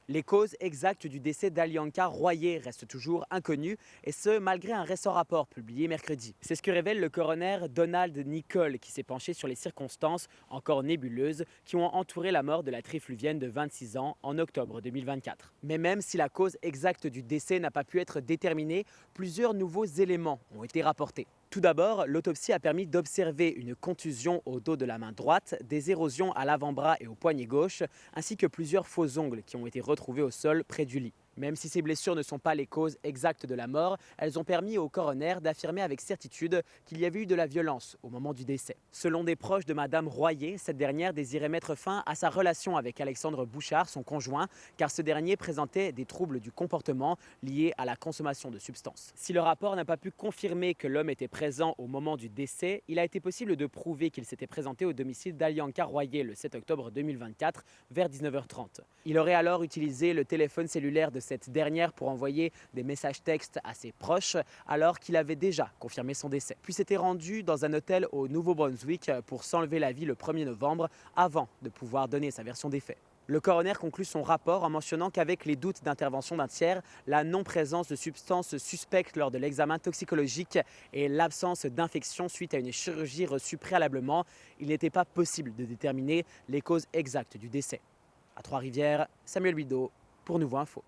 Les causes exactes du décès d'Alianka Royer restent toujours inconnues, et ce, malgré un récent rapport publié mercredi. C'est ce que révèle le coroner Donald Nicol, qui s'est penché sur les circonstances, encore nébuleuses, qui ont entouré la mort de la trifluvienne de 26 ans en octobre 2024. Mais même si la cause exacte du décès n'a pas pu être déterminée, plusieurs nouveaux éléments ont été rapportés. Tout d'abord, l'autopsie a permis d'observer une contusion au dos de la main droite, des érosions à l'avant-bras et au poignet gauche, ainsi que plusieurs faux ongles qui ont été retrouvés au sol près du lit. Même si ces blessures ne sont pas les causes exactes de la mort, elles ont permis au coroner d'affirmer avec certitude qu'il y avait eu de la violence au moment du décès. Selon des proches de Madame Royer, cette dernière désirait mettre fin à sa relation avec Alexandre Bouchard, son conjoint, car ce dernier présentait des troubles du comportement liés à la consommation de substances. Si le rapport n'a pas pu confirmer que l'homme était présent au moment du décès, il a été possible de prouver qu'il s'était présenté au domicile d'Alianka Royer le 7 octobre 2024 vers 19h30. Il aurait alors utilisé le téléphone cellulaire de cette dernière pour envoyer des messages textes à ses proches alors qu'il avait déjà confirmé son décès. Puis s'était rendu dans un hôtel au Nouveau-Brunswick pour s'enlever la vie le 1er novembre avant de pouvoir donner sa version des faits. Le coroner conclut son rapport en mentionnant qu'avec les doutes d'intervention d'un tiers, la non-présence de substances suspectes lors de l'examen toxicologique et l'absence d'infection suite à une chirurgie reçue préalablement, il n'était pas possible de déterminer les causes exactes du décès. À Trois-Rivières, Samuel Bido pour Nouveau Info.